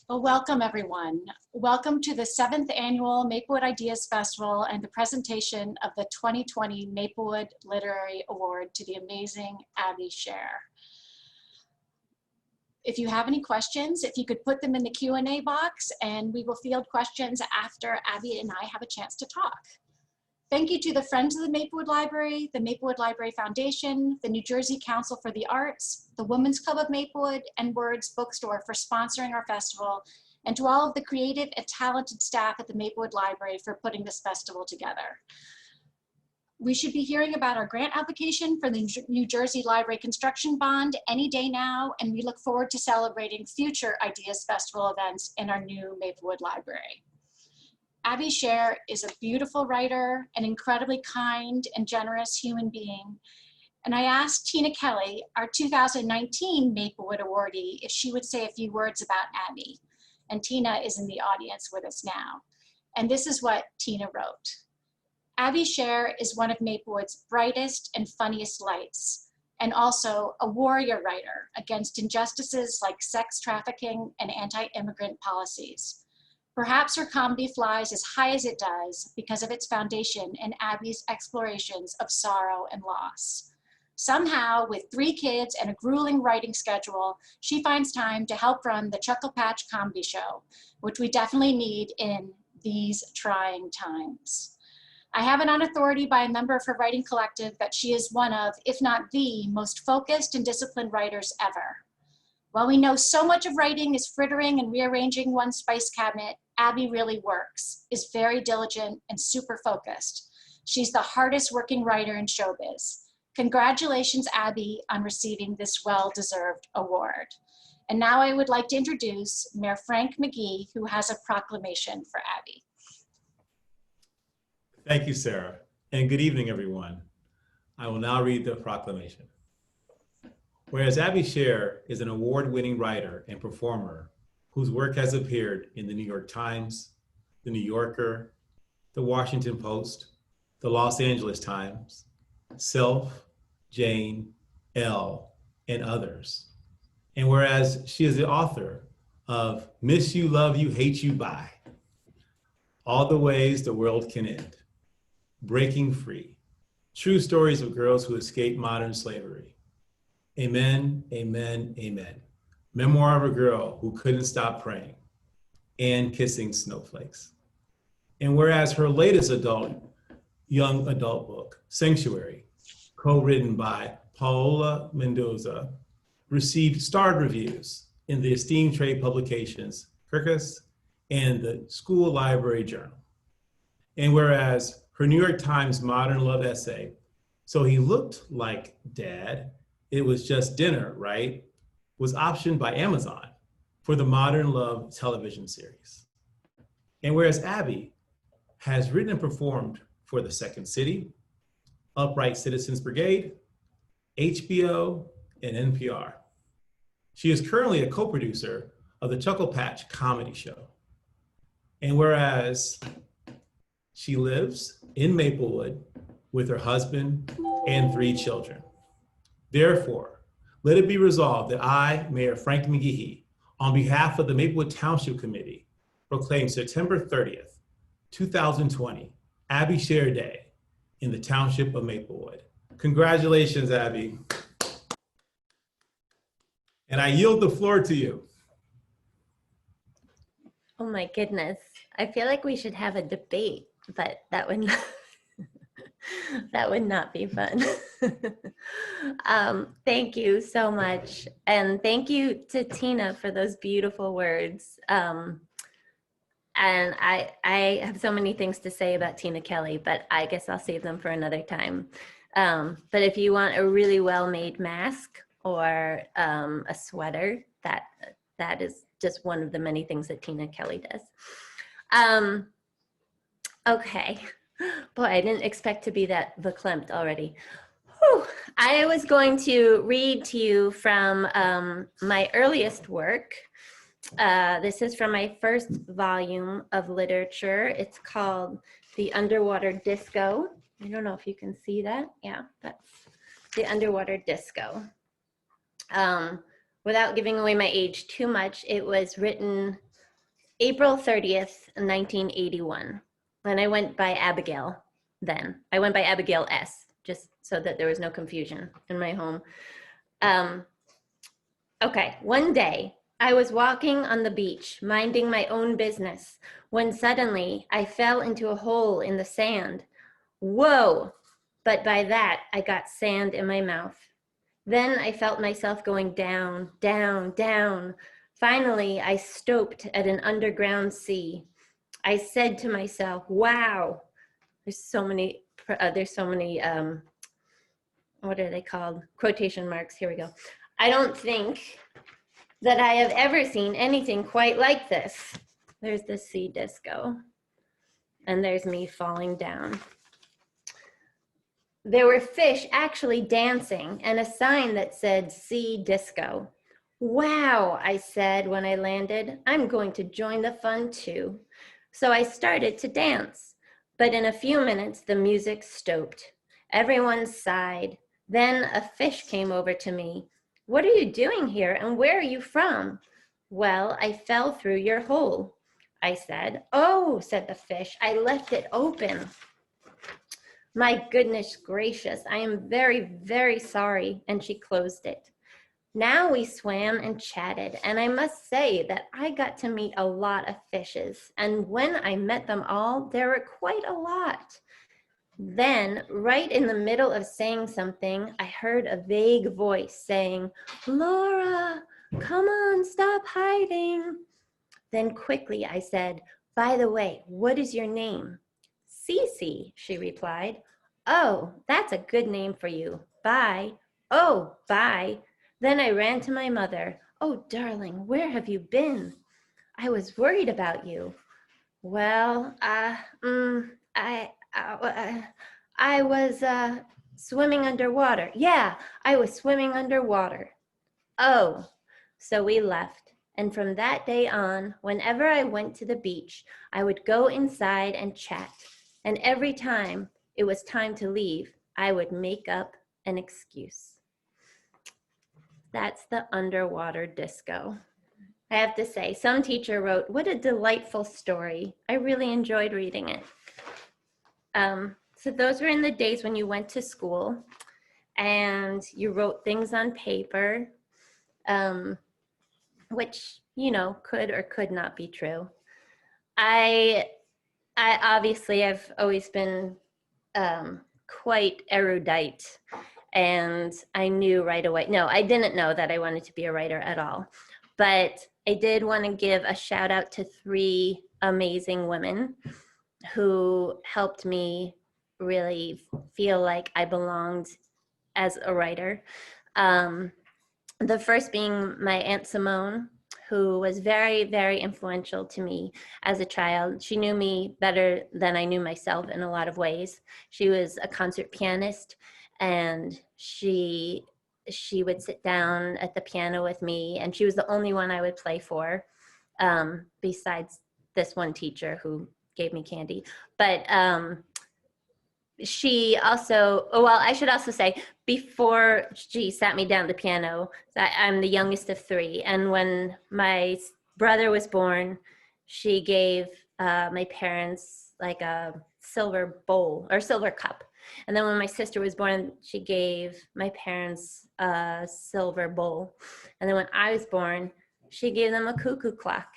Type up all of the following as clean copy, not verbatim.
Well, welcome everyone. Welcome to the 7th Annual Maplewood Ideas Festival and the presentation of the 2020 Maplewood Literary Award to the amazing Abby Sher. If you have any questions, if you could put them in the Q&A box, and we will field questions after Abby and I have a chance to talk. Thank you to the Friends of the Maplewood Library, the Maplewood Library Foundation, the New Jersey Council for the Arts, the Women's Club of Maplewood, and Words Bookstore for sponsoring our festival, and to all of the creative and talented staff at the Maplewood Library for putting this festival together. We should be hearing about our grant application for the New Jersey Library Construction Bond any day now, and we look forward to celebrating future Ideas Festival events in our new Maplewood Library. Abby Sher is a beautiful writer, an incredibly kind and generous human being. And I asked Tina Kelly, our 2019 Maplewood awardee, if she would say a few words about Abby. And Tina is in the audience with us now. And this is what Tina wrote. Abby Sher is one of Maplewood's brightest and funniest lights, and also a warrior writer against injustices like sex trafficking and anti-immigrant policies. Perhaps her comedy flies as high as it does because of its foundation in Abby's explorations of sorrow and loss. Somehow, with 3 kids and a grueling writing schedule, she finds time to help run the Chuckle Patch Comedy Show, which we definitely need in these trying times. I have it on authority by a member of her writing collective that she is one of, if not the, most focused and disciplined writers ever. While we know so much of writing is frittering and rearranging one's spice cabinet, Abby really works, is very diligent and super focused. She's the hardest working writer in showbiz. Congratulations, Abby, on receiving this well-deserved award. And now I would like to introduce Mayor Frank McGee, who has a proclamation for Abby. Thank you, Sarah, and good evening, everyone. I will now read the proclamation. Whereas Abby Sher is an award-winning writer and performer whose work has appeared in the New York Times, the New Yorker, the Washington Post, the Los Angeles Times, Self, Jane, Elle, and others. And whereas she is the author of Miss You, Love You, Hate You, Bye, All the Ways the World Can End, Breaking Free, True Stories of Girls Who Escaped Modern Slavery, Amen, Amen, Amen, Memoir of a Girl Who Couldn't Stop Praying, and Kissing Snowflakes. And whereas her latest young adult book, Sanctuary, co-written by Paola Mendoza, received starred reviews in the esteemed trade publications, Kirkus and the School Library Journal. And whereas her New York Times modern love essay, So He Looked Like Dad, It Was Just Dinner, Right?, was optioned by Amazon for the Modern Love television series. And whereas Abby has written and performed for The Second City, Upright Citizens Brigade, HBO, and NPR. She is currently a co-producer of the Chuckle Patch Comedy Show. And whereas she lives in Maplewood with her husband and 3 children. Therefore, let it be resolved that I, Mayor Frank McGee, on behalf of the Maplewood Township Committee, proclaim September 30th, 2020, Abby Sher Day in the Township of Maplewood. Congratulations, Abby. And I yield the floor to you. Oh my goodness. I feel like we should have a debate, but that would not, that would not be fun. Thank you so much. And thank you to Tina for those beautiful words. And I have so many things to say about Tina Kelly, but I guess I'll save them for another time. But if you want a really well-made mask or a sweater, that is just one of the many things that Tina Kelly does. Okay. Boy, I didn't expect to be that verklempt already. Whew. I was going to read to you from my earliest work. This is from my first volume of literature. It's called The Underwater Disco. I don't know if you can see that. Yeah, that's The Underwater Disco. Without giving away my age too much, it was written April 30th, 1981. And I went by Abigail then. I went by Abigail S., just so that there was no confusion in my home. Okay, one day I was walking on the beach, minding my own business, when suddenly I fell into a hole in the sand. Whoa! But by that, I got sand in my mouth. Then I felt myself going down, down, down. Finally, I stopped at an underground sea. I said to myself, wow, there's so many, what are they called? Quotation marks, here we go. I don't think that I have ever seen anything quite like this. There's the sea disco, and there's me falling down. There were fish actually dancing and a sign that said sea disco. Wow, I said when I landed, I'm going to join the fun too. So I started to dance, but in a few minutes the music stopped. Everyone sighed. Then a fish came over to me. What are you doing here and where are you from? Well, I fell through your hole, I said. Oh, said the fish, I left it open. My goodness gracious, I am very, very sorry. And she closed it. Now we swam and chatted, and I must say that I got to meet a lot of fishes. And when I met them all, there were quite a lot. Then, right in the middle of saying something, I heard a vague voice saying, Laura, come on, stop hiding. Then quickly I said, by the way, what is your name? Cece, she replied. Oh, that's a good name for you. Bye. Oh, bye. Then I ran to my mother. Oh, darling, where have you been? I was worried about you. Well, I was swimming underwater. Yeah, I was swimming underwater. Oh, so we left. And from that day on, whenever I went to the beach, I would go inside and chat. And every time it was time to leave, I would make up an excuse. That's the underwater disco. I have to say, some teacher wrote, what a delightful story. I really enjoyed reading it. So those were in the days when you went to school and you wrote things on paper, which, you know, could or could not be true. I obviously I've always been quite erudite, and I knew right away. No, I didn't know that I wanted to be a writer at all, but I did want to give a shout out to 3 amazing women who helped me really feel like I belonged as a writer. The first being my Aunt Simone, who was very, very influential to me as a child. She knew me better than I knew myself in a lot of ways. She was a concert pianist, and she would sit down at the piano with me, and she was the only one I would play for, besides this one teacher who gave me candy. But she also, well, I should also say, before she sat me down at the piano, I'm the youngest of 3. And when my brother was born, she gave my parents like a silver bowl or silver cup. And then when my sister was born, she gave my parents a silver bowl. And then when I was born, she gave them a cuckoo clock.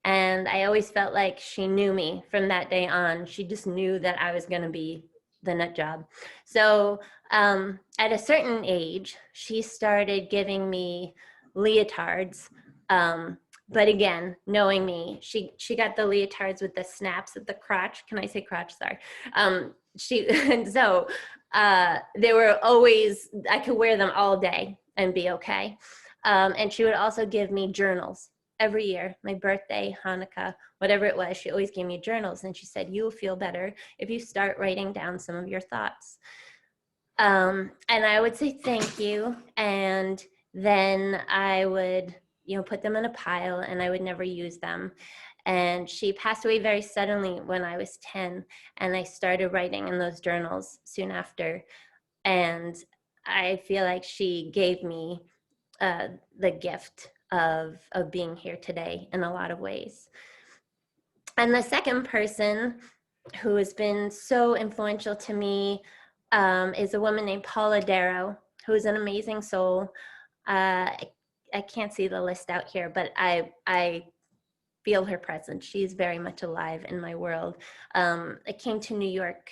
And I always felt like she knew me from that day on. She just knew that I was going to be the nut job. So at a certain age, she started giving me leotards. But again, knowing me, she got the leotards with the snaps at the crotch. Can I say crotch? Sorry. So they were always, I could wear them all day and be okay. And she would also give me journals every year, my birthday, Hanukkah, whatever it was. She always gave me journals, and she said, you will feel better if you start writing down some of your thoughts. And I would say thank you, and then I would, you know, put them in a pile, and I would never use them. And she passed away very suddenly when I was 10, and I started writing in those journals soon after. And I feel like she gave me the gift of being here today in a lot of ways. And the second person who has been so influential to me is a woman named Paula Darrow, who is an amazing soul. I can't see the list out here, but I feel her presence. She's very much alive in my world. I came to New York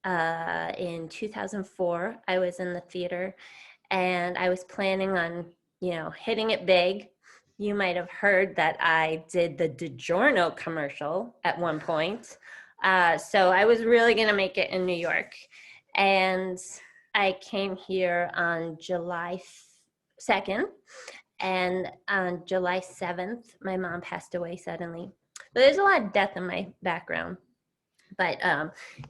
in 2004. I was in the theater and I was planning on, hitting it big. You might have heard that I did the DiGiorno commercial at one point. So I was really going to make it in New York. And I came here on July 2nd. And on July 7th, my mom passed away suddenly. But there's a lot of death in my background. But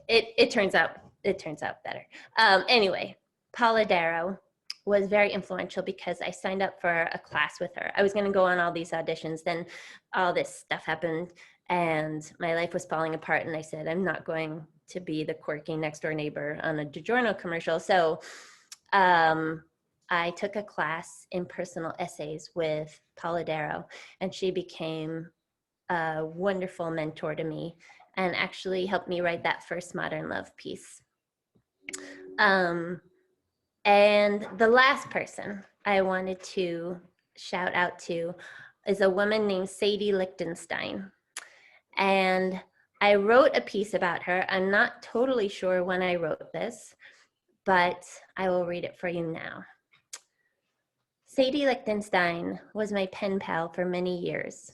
it turns out better. Anyway, Paula Darrow was very influential because I signed up for a class with her. I was going to go on all these auditions, then all this stuff happened and my life was falling apart, and I said, I'm not going to be the quirky next door neighbor on a DiGiorno commercial. So I took a class in personal essays with Paula Darrow, and she became a wonderful mentor to me and actually helped me write that first modern love piece. And the last person I wanted to shout out to is a woman named Sadie Lichtenstein. And I wrote a piece about her. I'm not totally sure when I wrote this, but I will read it for you now. Sadie Lichtenstein was my pen pal for many years.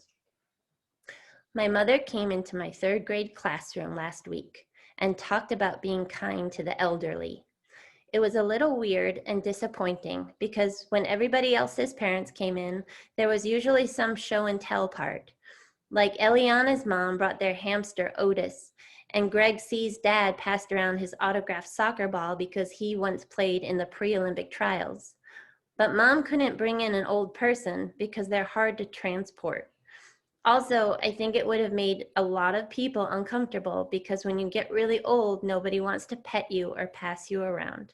My mother came into my 3rd grade classroom last week and talked about being kind to the elderly. It was a little weird and disappointing because when everybody else's parents came in, there was usually some show and tell part. Like Eliana's mom brought their hamster Otis, and Greg C's dad passed around his autographed soccer ball because he once played in the pre-Olympic trials. But mom couldn't bring in an old person because they're hard to transport. Also, I think it would have made a lot of people uncomfortable because when you get really old, nobody wants to pet you or pass you around.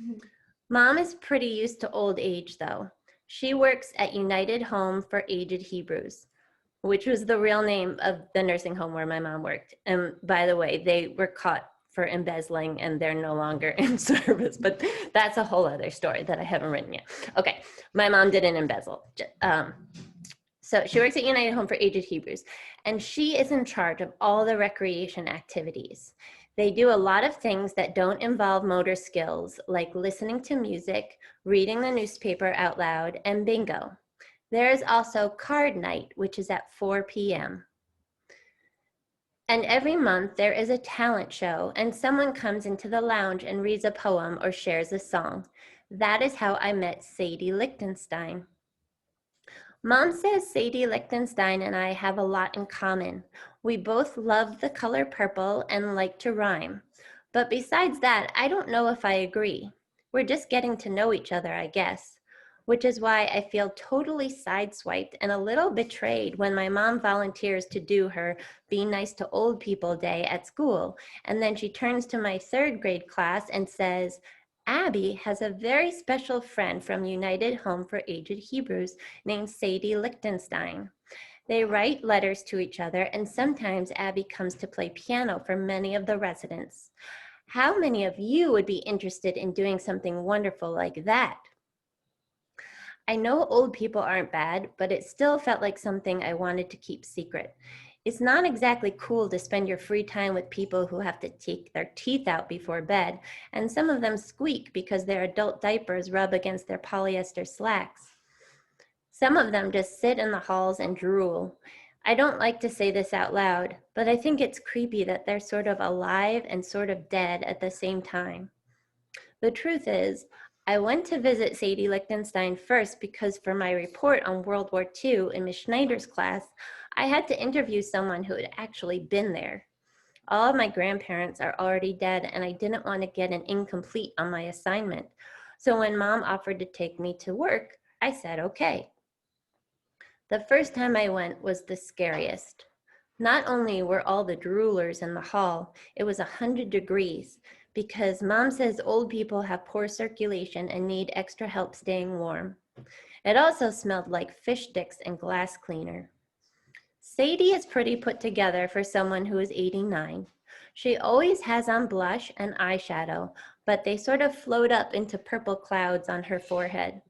Mm-hmm. Mom is pretty used to old age, though. She works at United Home for Aged Hebrews, which was the real name of the nursing home where my mom worked. And by the way, they were caught for embezzling and they're no longer in service, but that's a whole other story that I haven't written yet. Okay, my mom didn't embezzle. So she works at United Home for Aged Hebrews, and she is in charge of all the recreation activities. They do a lot of things that don't involve motor skills, like listening to music, reading the newspaper out loud, and bingo. There is also card night, which is at 4 p.m. And every month there is a talent show, and someone comes into the lounge and reads a poem or shares a song. That is how I met Sadie Lichtenstein. Mom says Sadie Lichtenstein and I have a lot in common. We both love the color purple and like to rhyme. But besides that, I don't know if I agree. We're just getting to know each other, I guess, which is why I feel totally sideswiped and a little betrayed when my mom volunteers to do her Be Nice to Old People Day at school. And then she turns to my 3rd grade class and says, Abby has a very special friend from United Home for Aged Hebrews named Sadie Lichtenstein. They write letters to each other, and sometimes Abby comes to play piano for many of the residents. How many of you would be interested in doing something wonderful like that? I know old people aren't bad, but it still felt like something I wanted to keep secret. It's not exactly cool to spend your free time with people who have to take their teeth out before bed, and some of them squeak because their adult diapers rub against their polyester slacks. Some of them just sit in the halls and drool. I don't like to say this out loud, but I think it's creepy that they're sort of alive and sort of dead at the same time. The truth is, I went to visit Sadie Lichtenstein first because for my report on World War II in Ms. Schneider's class, I had to interview someone who had actually been there. All of my grandparents are already dead, and I didn't want to get an incomplete on my assignment. So when Mom offered to take me to work, I said okay. The first time I went was the scariest. Not only were all the droolers in the hall, it was 100 degrees because Mom says old people have poor circulation and need extra help staying warm. It also smelled like fish sticks and glass cleaner. Sadie is pretty put together for someone who is 89. She always has on blush and eyeshadow, but they sort of float up into purple clouds on her forehead.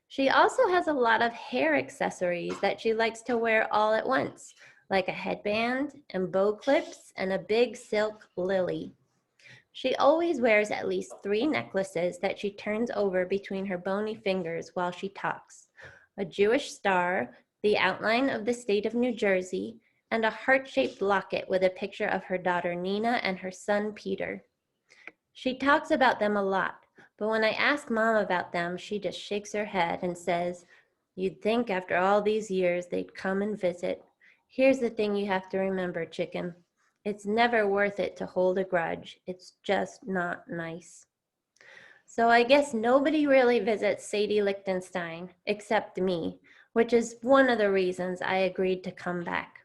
She also has a lot of hair accessories that she likes to wear all at once, like a headband and bow clips and a big silk lily. She always wears at least 3 necklaces that she turns over between her bony fingers while she talks: a Jewish star, the outline of the state of New Jersey, and a heart-shaped locket with a picture of her daughter Nina and her son Peter. She talks about them a lot, but when I ask Mom about them, she just shakes her head and says, "You'd think after all these years they'd come and visit. Here's the thing you have to remember, chicken. It's never worth it to hold a grudge. It's just not nice." So I guess nobody really visits Sadie Lichtenstein except me, which is one of the reasons I agreed to come back.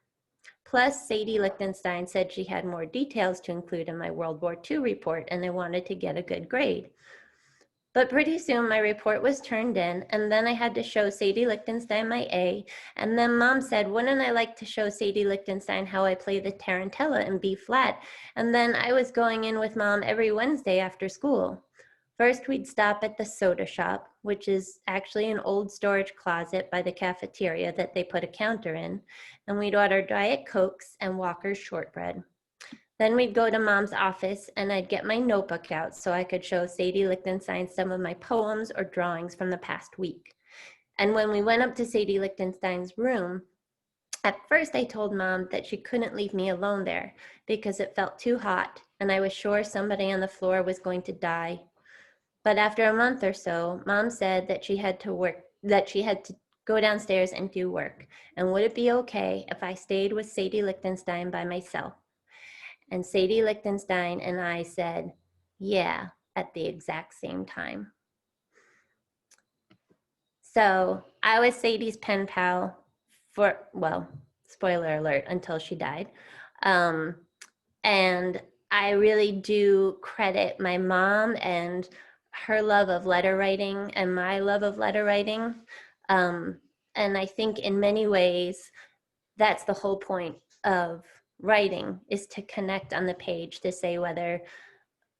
Plus, Sadie Lichtenstein said she had more details to include in my World War II report, and I wanted to get a good grade. But pretty soon my report was turned in, and then I had to show Sadie Lichtenstein my A, and then Mom said, wouldn't I like to show Sadie Lichtenstein how I play the tarantella in B flat? And then I was going in with Mom every Wednesday after school. First, we'd stop at the soda shop, which is actually an old storage closet by the cafeteria that they put a counter in, and we'd order Diet Cokes and Walker's shortbread. Then we'd go to Mom's office and I'd get my notebook out so I could show Sadie Lichtenstein some of my poems or drawings from the past week. And when we went up to Sadie Lichtenstein's room, at first I told Mom that she couldn't leave me alone there because it felt too hot and I was sure somebody on the floor was going to die. But after a month or so, Mom said that she had to go downstairs and do work, and would it be okay if I stayed with Sadie Lichtenstein by myself? And Sadie Lichtenstein and I said, yeah, at the exact same time. So I was Sadie's pen pal for, well, spoiler alert, until she died. And I really do credit my mom and her love of letter writing and my love of letter writing. And I think in many ways, that's the whole point of writing, is to connect on the page, to say whether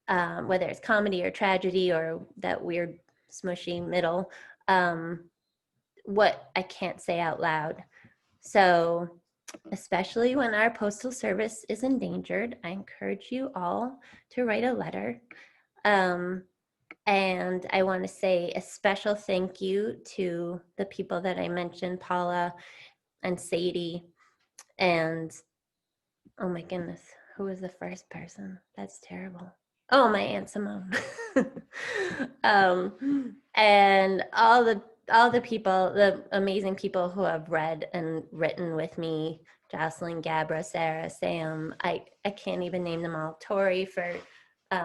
it's comedy or tragedy or that weird smushy middle, what I can't say out loud. So especially when our postal service is endangered, I encourage you all to write a letter. And I want to say a special thank you to the people that I mentioned, Paula and Sadie, and oh my goodness, who was the first person? That's terrible. Oh, my Aunt Simone. And all the people, the amazing people who have read and written with me, Jocelyn, Gabra, Sarah, Sam, I can't even name them all. Tori for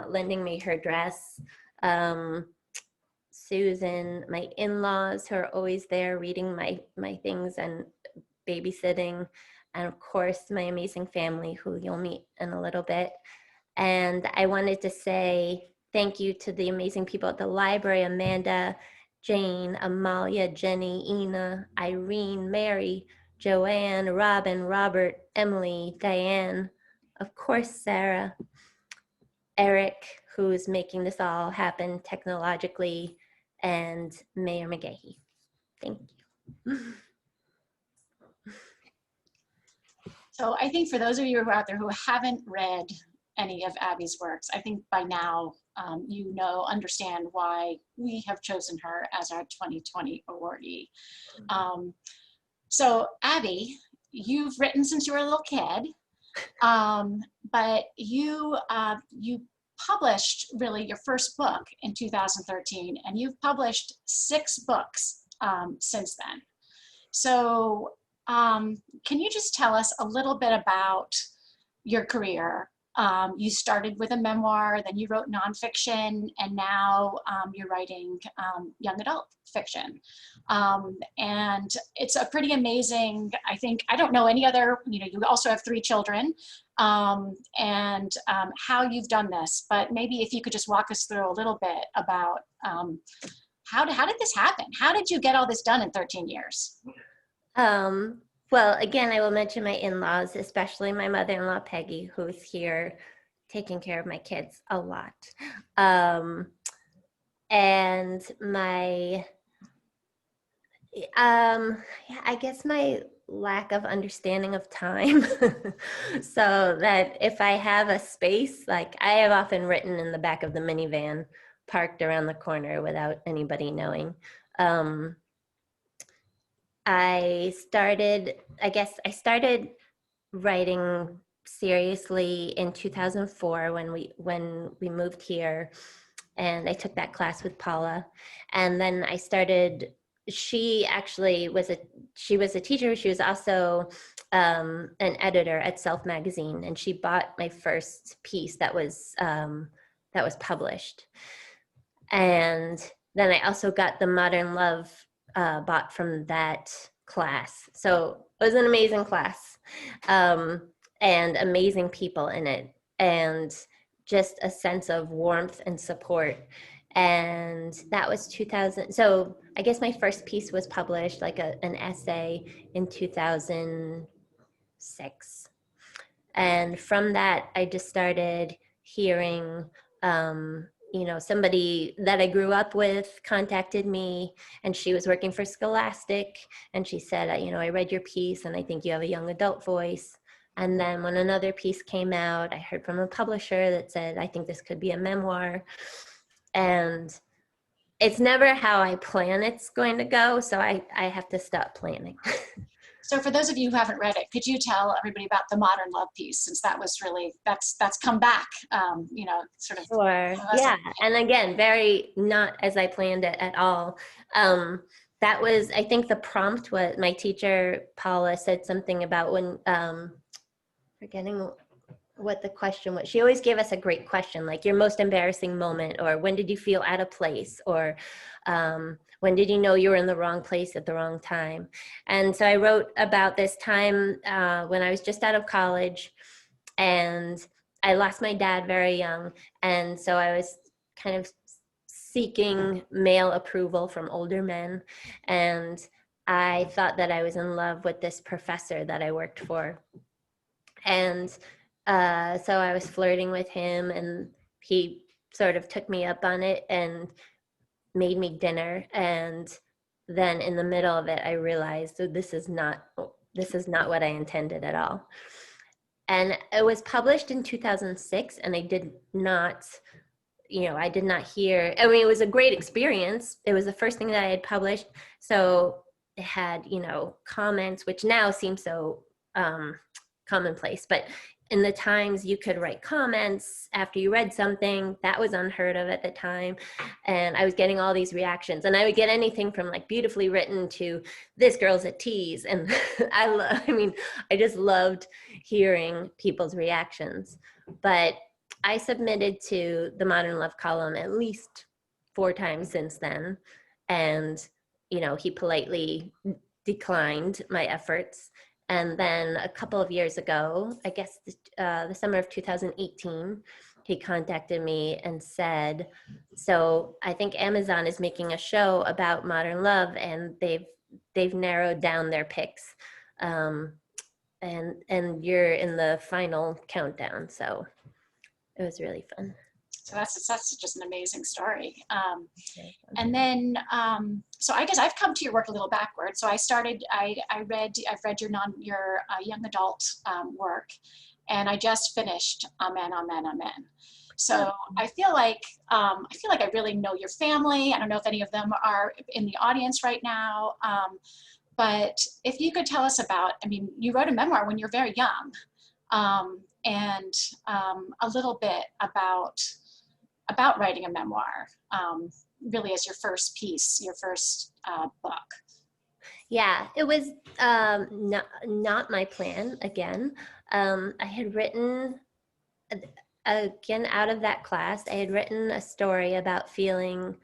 lending me her dress. Susan, my in-laws who are always there reading my things and babysitting. And of course, my amazing family who you'll meet in a little bit. And I wanted to say thank you to the amazing people at the library: Amanda, Jane, Amalia, Jenny, Ina, Irene, Mary, Joanne, Robin, Robert, Emily, Diane, of course, Sarah, Eric, who's making this all happen technologically, and Mayor McGahee. Thank you. So I think for those of you who are out there who haven't read any of Abby's works, I think by now you understand why we have chosen her as our 2020 awardee. So Abby, you've written since you were a little kid, but you published really your first book in 2013, and you've published 6 books since then. So can you just tell us a little bit about your career? You started with a memoir, then you wrote nonfiction, and now you're writing young adult fiction. And it's a pretty amazing, I think, I don't know any other, you also have 3 children, and how you've done this, but maybe if you could just walk us through a little bit about how did this happen? How did you get all this done in 13 years? Well, again, I will mention my in-laws, especially my mother-in-law, Peggy, who's here taking care of my kids a lot. And my, yeah, I guess my lack of understanding of time. So that if I have a space, like I have often written in the back of the minivan parked around the corner without anybody knowing. I guess I started writing seriously in 2004 when we moved here, and I took that class with Paula. And then I started, she actually was a teacher. She was also an editor at Self Magazine, and she bought my first piece that was published. And then I also got the Modern Love bought from that class. So it was an amazing class, and amazing people in it, and just a sense of warmth and support. And that was 2000. So I guess my first piece was published, like an essay, in 2006. And from that, I just started hearing, somebody that I grew up with contacted me, and she was working for Scholastic. And she said, I read your piece and I think you have a young adult voice. And then when another piece came out, I heard from a publisher that said, I think this could be a memoir. And it's never how I plan it's going to go. So I have to stop planning. So for those of you who haven't read it, could you tell everybody about the Modern Love piece, since that was really, that's come back, sort of. Sure. Yeah. And again, very not as I planned it at all. That was, I think the prompt was, my teacher, Paula, said something about when, forgetting what the question was. She always gave us a great question, like your most embarrassing moment, or when did you feel out of place, or when did you know you were in the wrong place at the wrong time? And so I wrote about this time when I was just out of college, and I lost my dad very young. And so I was kind of seeking male approval from older men. And I thought that I was in love with this professor that I worked for. And so I was flirting with him, and he sort of took me up on it and made me dinner. And then in the middle of it, I realized that this is not what I intended at all. And it was published in 2006, and I did not hear, it was a great experience. It was the first thing that I had published. So it had, comments, which now seem so commonplace, but in the times you could write comments after you read something. That was unheard of at the time. And I was getting all these reactions, and I would get anything from like beautifully written to this girl's a tease. And I just loved hearing people's reactions. But I submitted to the Modern Love column at least 4 times since then. And, he politely declined my efforts. And then a couple of years ago, I guess the summer of 2018, he contacted me and said, so I think Amazon is making a show about Modern Love, and they've narrowed down their picks. And you're in the final countdown. So it was really fun. So that's just an amazing story. And then, so I guess I've come to your work a little backwards. So I've read your young adult work, and I just finished Amen, Amen, Amen. So I feel like I really know your family. I don't know if any of them are in the audience right now, but if you could tell us about, you wrote a memoir when you're very young, and a little bit about writing a memoir, really as your first piece, your first book. Yeah, it was not my plan again. I had written, again, out of that class, I had written a story about feeling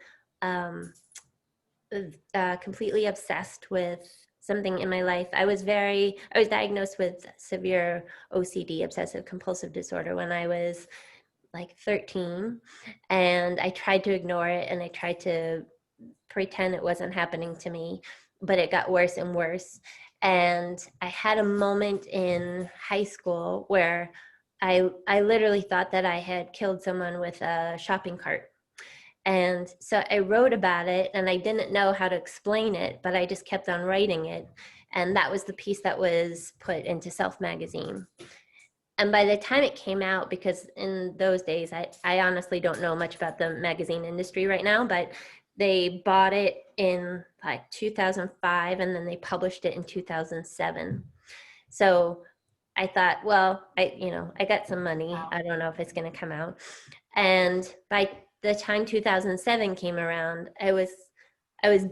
completely obsessed with something in my life. I was diagnosed with severe OCD, obsessive compulsive disorder, when I was like 13, and I tried to ignore it, and I tried to pretend it wasn't happening to me, but it got worse and worse. And I had a moment in high school where I literally thought that I had killed someone with a shopping cart. And so I wrote about it, and I didn't know how to explain it, but I just kept on writing it. And that was the piece that was put into Self magazine. And by the time it came out, because in those days, I honestly don't know much about the magazine industry right now, but they bought it in like 2005, and then they published it in 2007. So I thought, well, I got some money. I don't know if it's going to come out. And by the time 2007 came around, I was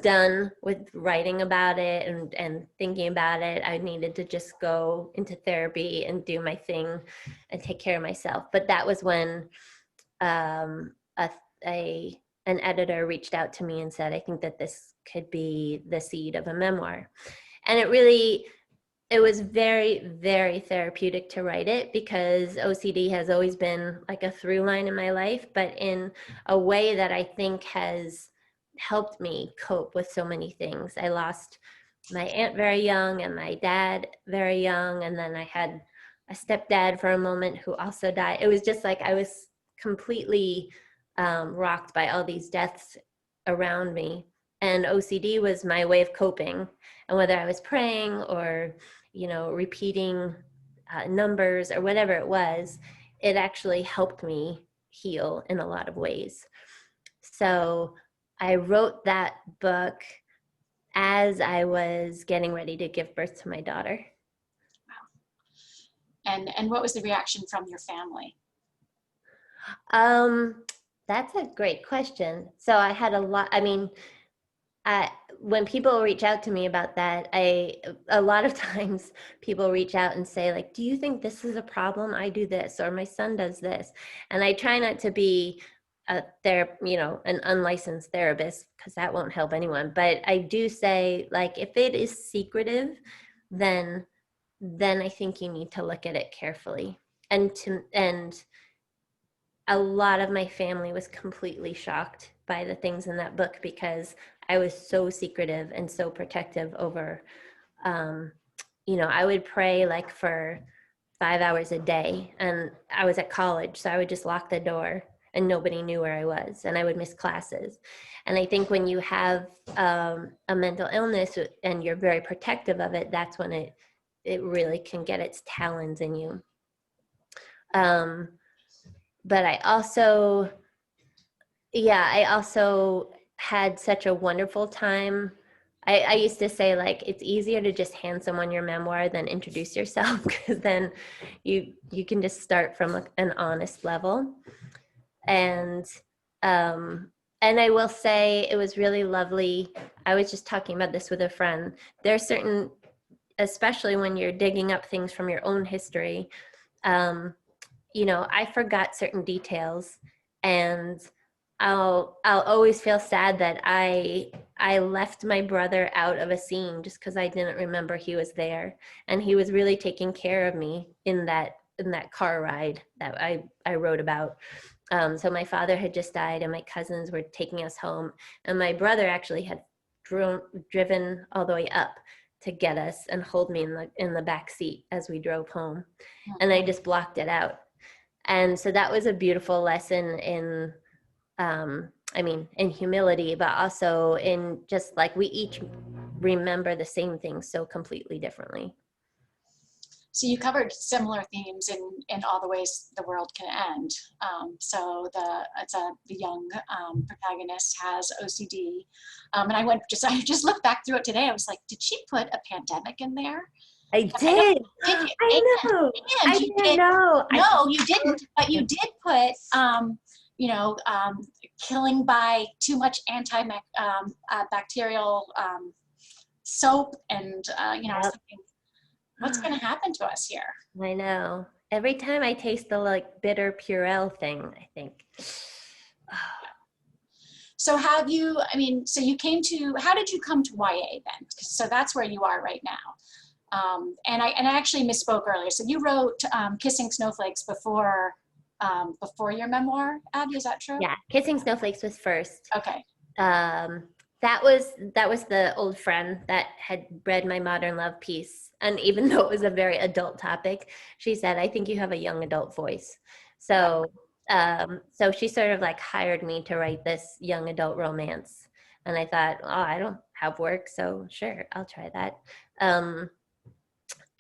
done with writing about it and thinking about it. I needed to just go into therapy and do my thing and take care of myself. But that was when an editor reached out to me and said, I think that this could be the seed of a memoir. And it was very, very therapeutic to write it, because OCD has always been like a through line in my life, but in a way that I think has helped me cope with so many things. I lost my aunt very young and my dad very young. And then I had a stepdad for a moment who also died. It was just like I was completely rocked by all these deaths around me. And OCD was my way of coping. And whether I was praying or, repeating numbers or whatever it was, it actually helped me heal in a lot of ways. So I wrote that book as I was getting ready to give birth to my daughter. Wow. And what was the reaction from your family? That's a great question. So I had a lot, when people reach out to me about that, a lot of times people reach out and say, like, do you think this is a problem? I do this, or my son does this. And I try not to be an unlicensed therapist, because that won't help anyone. But I do say, like, if it is secretive, then I think you need to look at it carefully. And a lot of my family was completely shocked by the things in that book, because I was so secretive and so protective over, I would pray like for 5 hours a day, and I was at college, so I would just lock the door and nobody knew where I was, and I would miss classes. And I think when you have a mental illness and you're very protective of it, that's when it really can get its talons in you. But I also had such a wonderful time. I used to say, like, it's easier to just hand someone your memoir than introduce yourself, because then you can just start from an honest level. And I will say it was really lovely. I was just talking about this with a friend. There are certain, especially when you're digging up things from your own history, I forgot certain details, and I'll always feel sad that I left my brother out of a scene just because I didn't remember he was there, and he was really taking care of me in that car ride that I wrote about. So my father had just died, and my cousins were taking us home, and my brother actually had driven all the way up to get us and hold me in the back seat as we drove home, and I just blocked it out. And so that was a beautiful lesson in humility, but also in just like we each remember the same things so completely differently. So you covered similar themes in all the ways the world can end. So the young protagonist has OCD, and I just looked back through it today. I was like, did she put a pandemic in there? I did. I know. And you did. Know. No, you didn't. But you did put, killing by too much antibacterial soap, and I was thinking, what's going to happen to us here? I know. Every time I taste the bitter Purell thing, I think. So how did you come to YA then? So that's where you are right now. And I actually misspoke earlier. So you wrote Kissing Snowflakes before your memoir, Abby, is that true? Yeah, Kissing Snowflakes was first. Okay. that was the old friend that had read my Modern Love piece. And even though it was a very adult topic, she said, I think you have a young adult voice. So so she sort of like hired me to write this young adult romance. And I thought, oh, I don't have work, so sure, I'll try that.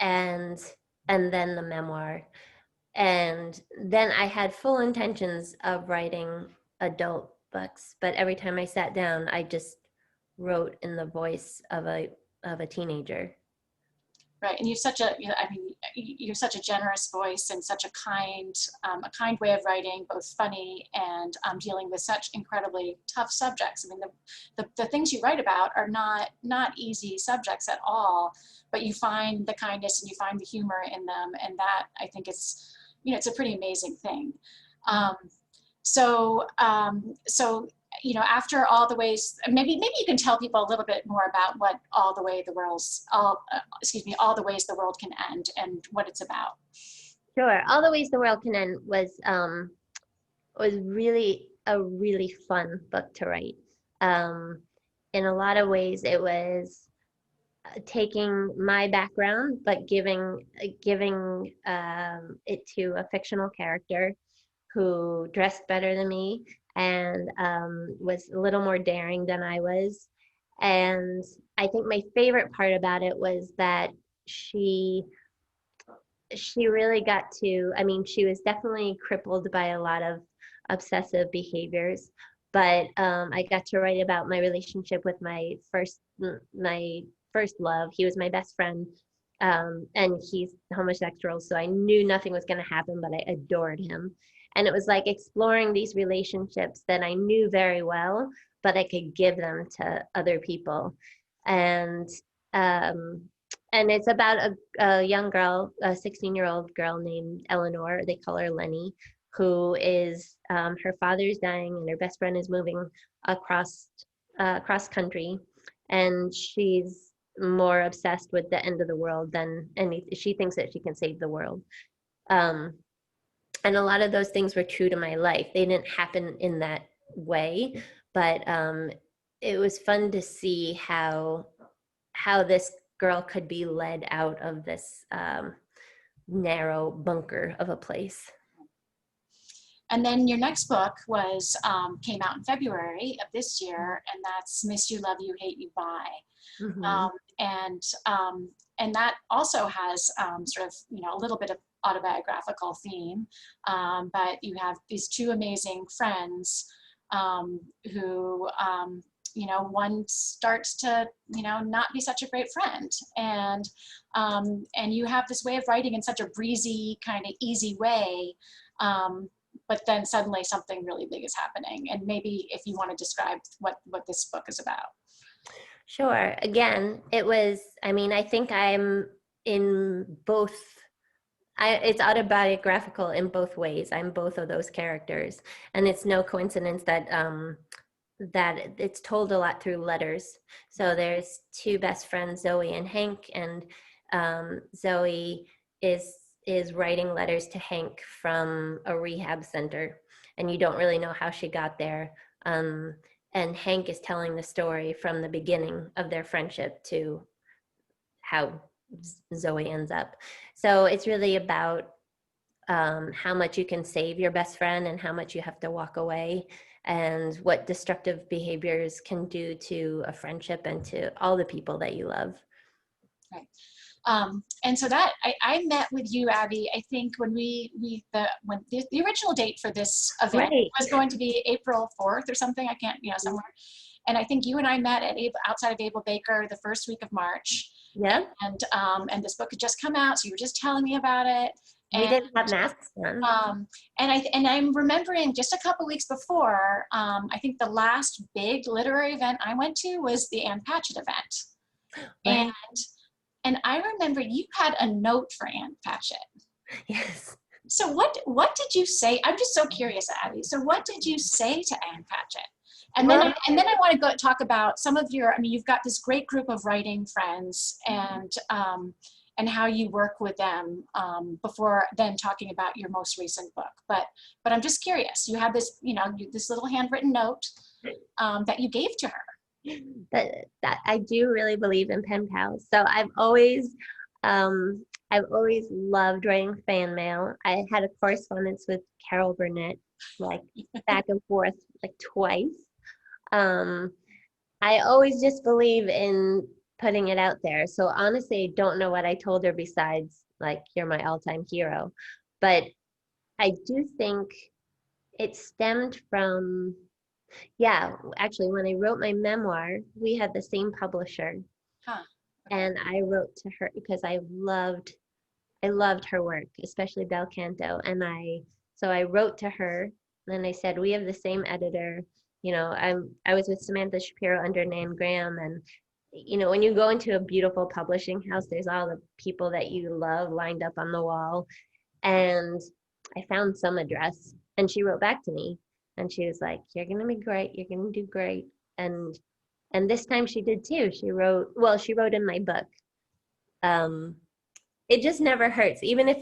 And then the memoir. And then I had full intentions of writing adult books, but every time I sat down, I just wrote in the voice of a teenager. Right, and you're such a, I mean, you're such a generous voice and such a kind way of writing, both funny and dealing with such incredibly tough subjects. I mean, the things you write about are not easy subjects at all, but you find the kindness and you find the humor in them, and that, I think, is, it's a pretty amazing thing. So after All the Ways, maybe you can tell people a little bit more about what All the Ways the World Can End and what it's about. Sure. All the Ways the World Can End was really a really fun book to write. In a lot of ways, it was taking my background, but giving it to a fictional character who dressed better than me and was a little more daring than I was. And I think my favorite part about it was that she really got to, I mean, she was definitely crippled by a lot of obsessive behaviors, but I got to write about my relationship with my first love. He was my best friend, and he's homosexual, so I knew nothing was going to happen, but I adored him. And it was like exploring these relationships that I knew very well, but I could give them to other people. And it's about a young girl, a 16-year-old girl named Eleanor. They call her Lenny, who is, her father's dying and her best friend is moving across country. And she's more obsessed with the end of the world than she thinks that she can save the world. And a lot of those things were true to my life. They didn't happen in that way, but it was fun to see how this girl could be led out of this narrow bunker of a place. And then your next book came out in February of this year, and that's Miss You, Love You, Hate You, Bye. Mm-hmm. And that also has sort of, a little bit of autobiographical theme, but you have these two amazing friends who, one starts to, not be such a great friend. And you have this way of writing in such a breezy, kind of easy way, but then suddenly something really big is happening. And maybe if you want to describe what this book is about. Sure. Again, it was, I think I'm in both. It's autobiographical in both ways. I'm both of those characters. And it's no coincidence that that it's told a lot through letters. So there's two best friends, Zoe and Hank, and Zoe is writing letters to Hank from a rehab center, and you don't really know how she got there. And Hank is telling the story from the beginning of their friendship to how Zoe ends up. So it's really about how much you can save your best friend and how much you have to walk away, and what destructive behaviors can do to a friendship and to all the people that you love. Right. And so that I met with you, Abby, I think when when the original date for this event was going to be April 4th or something, I can't, somewhere. And I think you and I met at outside of Abel Baker the first week of March. Yeah. And this book had just come out, so you were just telling me about it. We didn't have masks on. And I'm remembering just a couple weeks before, I think the last big literary event I went to was the Ann Patchett event. Right. And I remember you had a note for Ann Patchett. Yes. So what did you say? I'm just so curious, Abby. So what did you say to Ann Patchett? And then I want to go talk about some of your, you've got this great group of writing friends, and how you work with them before then talking about your most recent book. But I'm just curious. You had this, this little handwritten note that you gave to her. That I do really believe in pen pals. So I've always loved writing fan mail. I had a correspondence with Carol Burnett, like back and forth like twice. Um, I always just believe in putting it out there. So honestly, I don't know what I told her besides like, you're my all-time hero. But I do think it stemmed from, yeah, actually, when I wrote my memoir, we had the same publisher, Huh. and I wrote to her because I loved her work, especially Bel Canto, and so I wrote to her, and I said, we have the same editor. You know, I was with Samantha Shapiro under Nan Graham, and you know, when you go into a beautiful publishing house, there's all the people that you love lined up on the wall, and I found some address, and she wrote back to me, and she was like, "You're gonna be great. You're gonna do great." And this time she did too. She wrote in my book. Um, it just never hurts, even if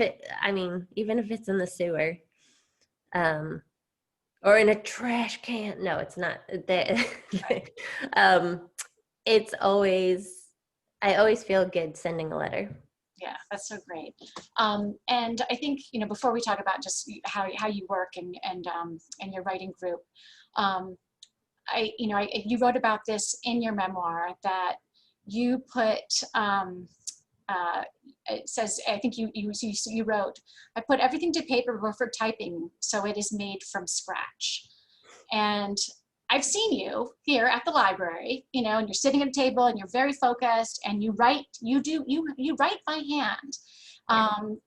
even if it's in the sewer, um, or in a trash can. No, it's not. um, it's always, I always feel good sending a letter. Yeah, that's so great. And I think, you know, before we talk about just how you work and your writing group, you wrote about this in your memoir that you put, it says, I think you wrote, I put everything to paper before typing, so it is made from scratch. And I've seen you here at the library, you know, and you're sitting at a table and you're very focused and you write, you write by hand. And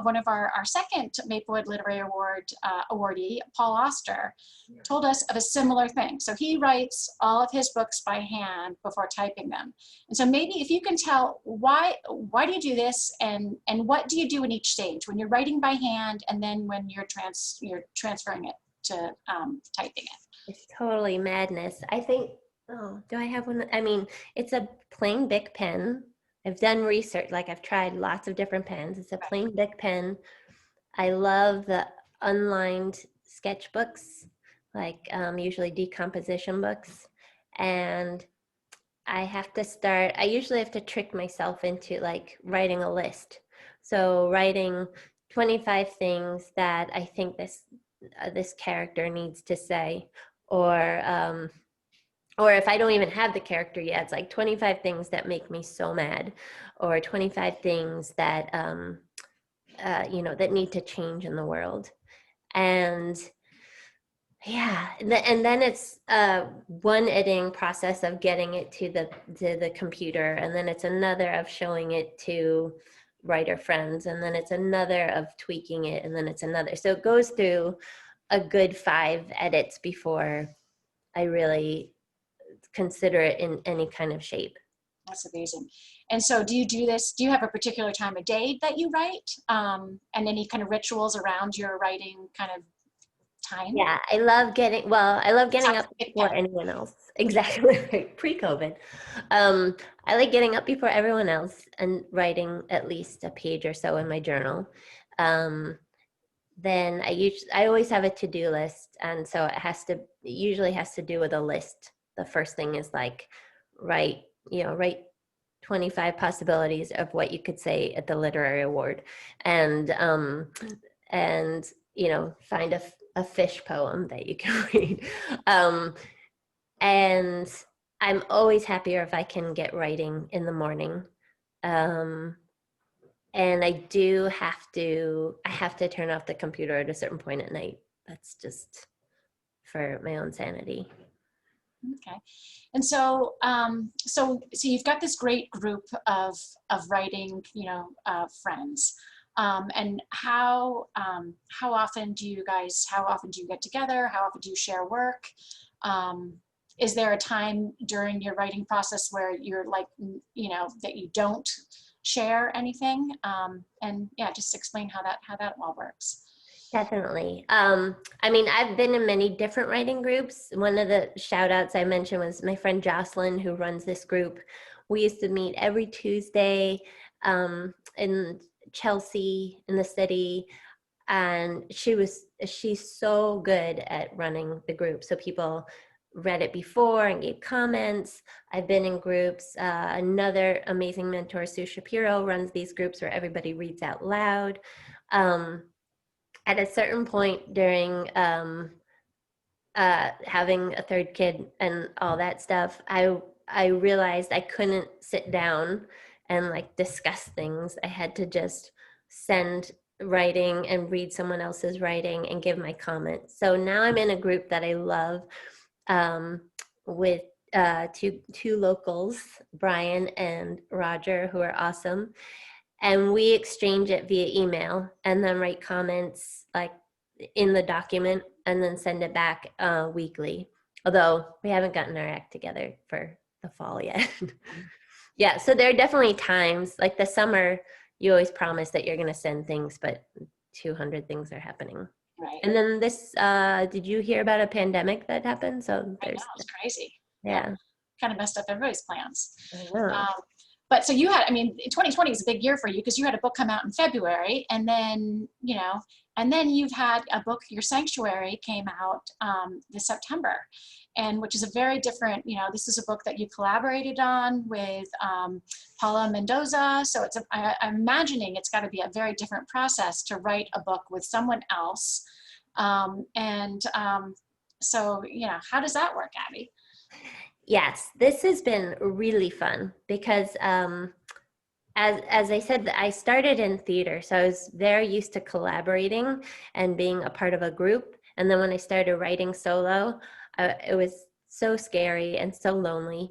one of our second Maplewood Literary Award awardee, Paul Oster, told us of a similar thing. So he writes all of his books by hand before typing them. And so maybe if you can tell why do you do this, and what do you do in each stage when you're writing by hand and then when you're transferring it to typing it? It's totally madness. I think, oh, do I have one? I mean, it's a plain Bic pen. I've done research, like I've tried lots of different pens. It's a plain Bic pen. I love the unlined sketchbooks, like usually decomposition books. And I usually have to trick myself into like writing a list. So writing 25 things that I think this character needs to say, or if I don't even have the character yet, it's like 25 things that make me so mad, or 25 things that that need to change in the world. And yeah, and then it's one editing process of getting it to the computer, and then it's another of showing it to writer friends, and then it's another of tweaking it, and then it's another. So it goes through a good 5 edits before I really consider it in any kind of shape. That's amazing. And so do you have a particular time of day that you write, and any kind of rituals around your writing kind of time? Yeah, I love getting up before anyone else. Exactly, right. Pre-COVID. I like getting up before everyone else and writing at least a page or so in my journal. Then I always have a to-do list, and so it usually has to do with a list. The first thing is like write 25 possibilities of what you could say at the literary award, and find a fish poem that you can read. And I'm always happier if I can get writing in the morning. And I have to turn off the computer at a certain point at night. That's just for my own sanity. Okay. And so, so you've got this great group of writing, friends. And how often do you get together? How often do you share work? Is there a time during your writing process where you're like, that you don't share anything? And yeah, just explain how that all works. Definitely. I've been in many different writing groups. One of the shout outs I mentioned was my friend Jocelyn, who runs this group. We used to meet every Tuesday in Chelsea, in the city. And she's so good at running the group. So people read it before and gave comments. I've been in groups. Another amazing mentor, Sue Shapiro, runs these groups where everybody reads out loud. At a certain point during having a third kid and all that stuff, I realized I couldn't sit down and like discuss things. I had to just send writing and read someone else's writing and give my comments. So now I'm in a group that I love, with two locals, Brian and Roger, who are awesome. And we exchange it via email and then write comments like in the document and then send it back weekly. Although we haven't gotten our act together for the fall yet. Yeah, so there are definitely times like the summer, you always promise that you're going to send things, but 200 things are happening. Right. And then this, did you hear about a pandemic that happened? So I there's, know, it's crazy. yeah. Kind of messed up everybody's plans. I know. But so you had, I mean, 2020 is a big year for you because you had a book come out in February, and then, you know, and then you've had a book, Your Sanctuary, came out this September, and which is a very different, you know, this is a book that you collaborated on with Paula Mendoza. So it's, I'm imagining it's got to be a very different process to write a book with someone else. So, you know, how does that work, Abby? Yes, this has been really fun because as I said, I started in theater, so I was very used to collaborating and being a part of a group. And then when I started writing solo, it was so scary and so lonely.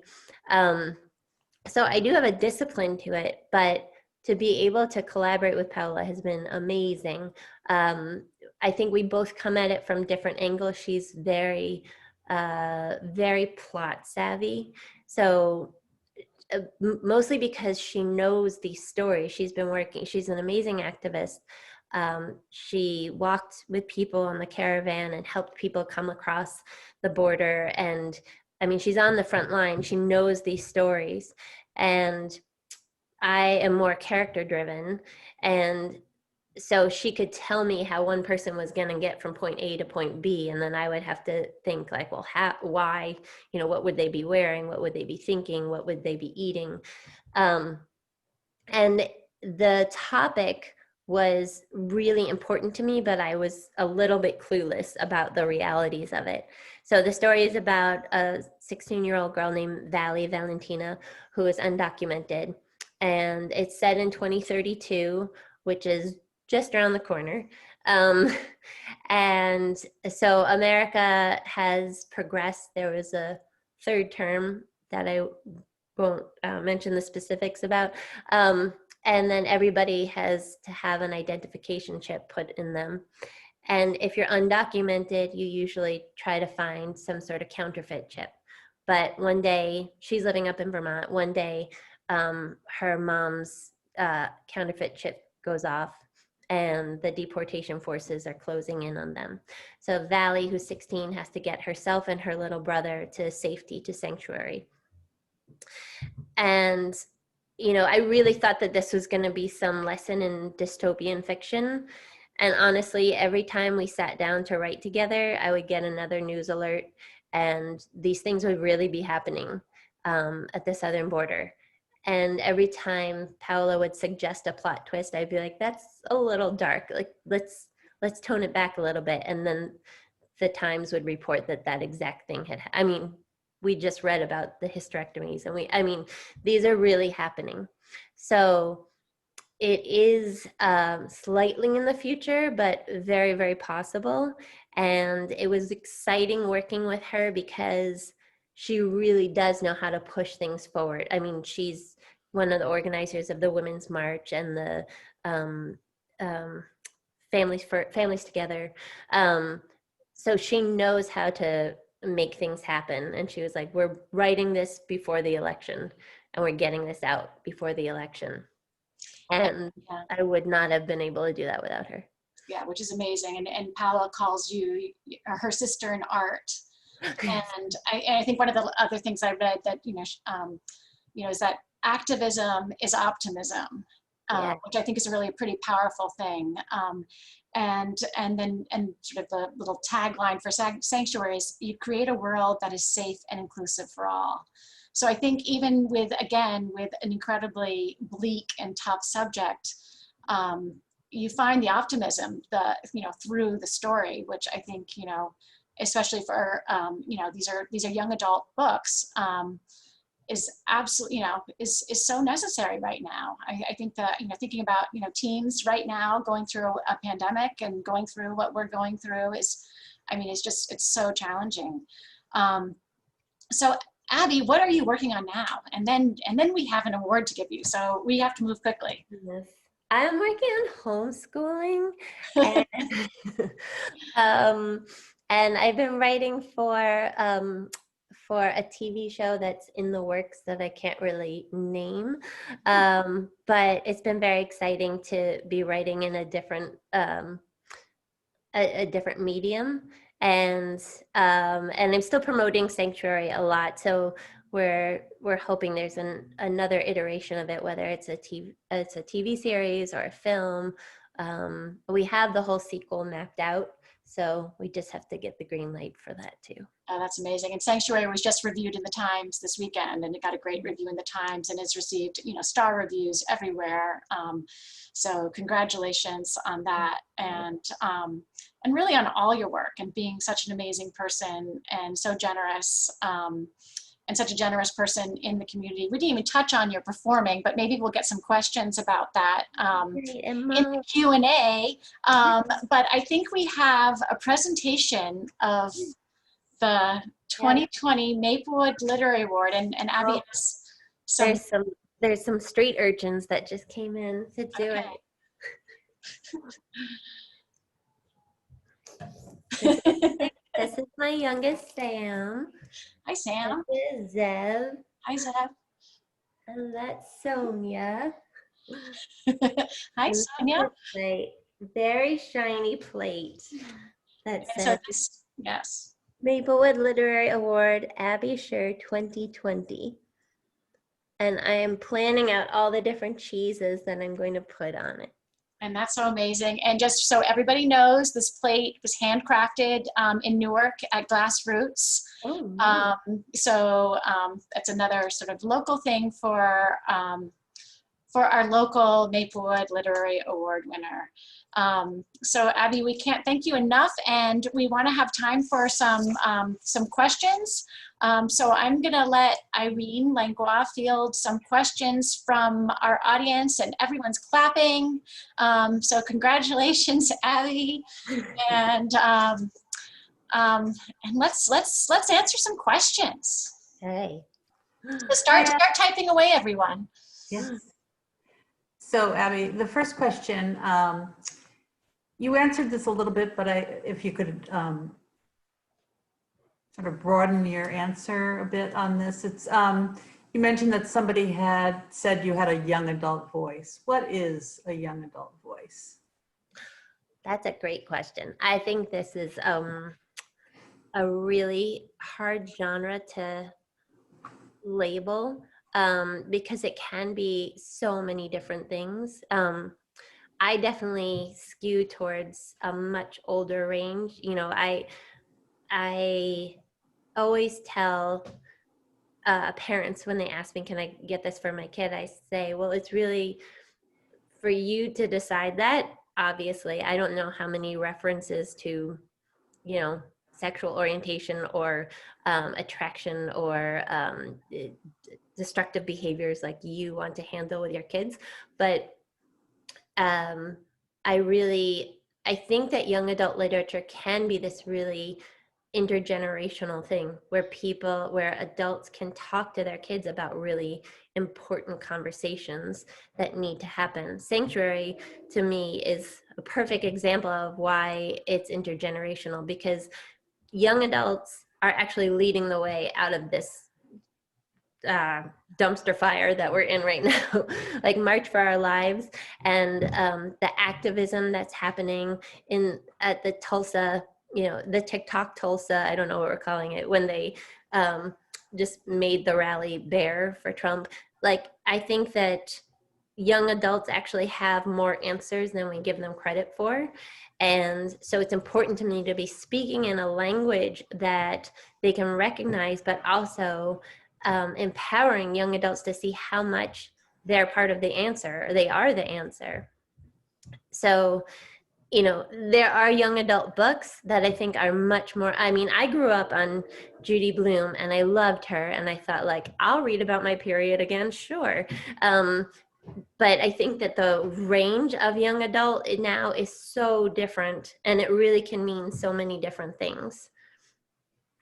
So I do have a discipline to it, but to be able to collaborate with Paula has been amazing. I think we both come at it from different angles. She's very plot savvy. So mostly because she knows these stories. She's been working, she's an amazing activist. She walked with people on the caravan and helped people come across the border. And I mean, she's on the front line. She knows these stories. And I am more character driven. And so she could tell me how one person was going to get from point A to point B. And then I would have to think like, well, why, you know, what would they be wearing? What would they be thinking? What would they be eating? And the topic was really important to me, but I was a little bit clueless about the realities of it. So the story is about a 16-year-old girl named Valentina, who is undocumented. And it's set in 2032, which is just around the corner. And so America has progressed. There was a third term that I won't mention the specifics about. And then everybody has to have an identification chip put in them. And if you're undocumented, you usually try to find some sort of counterfeit chip. But one day, she's living up in Vermont, one day her mom's counterfeit chip goes off and the deportation forces are closing in on them. So Valley, who's 16, has to get herself and her little brother to safety, to sanctuary. And, you know, I really thought that this was going to be some lesson in dystopian fiction. And honestly, every time we sat down to write together, I would get another news alert and these things would really be happening at the southern border. And every time Paola would suggest a plot twist, I'd be like, that's a little dark. Like, let's tone it back a little bit. And then the Times would report that that exact thing had, I mean, we just read about the hysterectomies and these are really happening. So it is slightly in the future, but very, very possible. And it was exciting working with her because she really does know how to push things forward. I mean, she's one of the organizers of the Women's March and the Families Together. So she knows how to make things happen. And she was like, we're writing this before the election and we're getting this out before the election. And yeah. I would not have been able to do that without her. Yeah, which is amazing. And Paola calls you her sister in art. And I think one of the other things I read that, is that activism is optimism. Yeah. which I think is a really pretty powerful thing. And sort of the little tagline for sanctuaries, you create a world that is safe and inclusive for all. So I think even with, again, with an incredibly bleak and tough subject, you find the optimism, through the story, which I think, especially for, these are young adult books, is absolutely, is so necessary right now. I think that, thinking about, teens right now going through a pandemic and going through what we're going through is, it's so challenging. So Abby, what are you working on now? And then we have an award to give you. So we have to move quickly. Yes. I'm working on homeschooling, and, and I've been writing for a TV show that's in the works that I can't really name, but it's been very exciting to be writing in a different different medium, and I'm still promoting Sanctuary a lot. So we're hoping there's another iteration of it, whether it's a TV series or a film. We have the whole sequel mapped out, so we just have to get the green light for that too. Oh, that's amazing. And Sanctuary was just reviewed in the Times this weekend, and it got a great review in the Times, and it's received, star reviews everywhere. So congratulations on that, and really on all your work, and being such an amazing person and so generous, and such a generous person in the community. We didn't even touch on your performing, but maybe we'll get some questions about that in the Q&A. But I think we have a presentation of the 2020 Maplewood Literary Award, and Abby has some. There's some street urchins that just came in to do it. This is my youngest, Sam. Hi, Sam. This is Zev. Hi, Zev. And that's Sonia. Hi, Sonia. Very shiny plate that says, yes, Maplewood Literary Award, Abby Sher 2020. And I am planning out all the different cheeses that I'm going to put on it. And that's so amazing. And just so everybody knows, this plate was handcrafted in Newark at Glassroots. Oh, nice. So that's another sort of local thing for our local Maplewood Literary Award winner. So Abby, we can't thank you enough, and we want to have time for some questions. So I'm going to let Irene Langlois field some questions from our audience, and everyone's clapping. So congratulations, Abby, and let's answer some questions. Hey. So start typing away, everyone. Yes. So Abby, the first question, you answered this a little bit, but if you could sort of broaden your answer a bit on this. It's you mentioned that somebody had said you had a young adult voice. What is a young adult voice? That's a great question. I think this is a really hard genre to label, because it can be so many different things. I definitely skew towards a much older range. I always tell parents when they ask me, can I get this for my kid? I say, well, it's really for you to decide that. Obviously, I don't know how many references to, sexual orientation or attraction or destructive behaviors like you want to handle with your kids. But I think that young adult literature can be this really intergenerational thing where adults can talk to their kids about really important conversations that need to happen. Sanctuary, to me, is a perfect example of why it's intergenerational, because young adults are actually leading the way out of this dumpster fire that we're in right now, like March for Our Lives, and the activism that's happening at the Tulsa, the TikTok Tulsa, I don't know what we're calling it, when they just made the rally bear for Trump. Like, I think that young adults actually have more answers than we give them credit for. And so it's important to me to be speaking in a language that they can recognize, but also empowering young adults to see how much they're part of the answer, or they are the answer. So, you know, there are young adult books that I think are much more, I mean, I grew up on Judy Blume and I loved her, and I thought, like, I'll read about my period again, sure. But I think that the range of young adult now is so different, and it really can mean so many different things.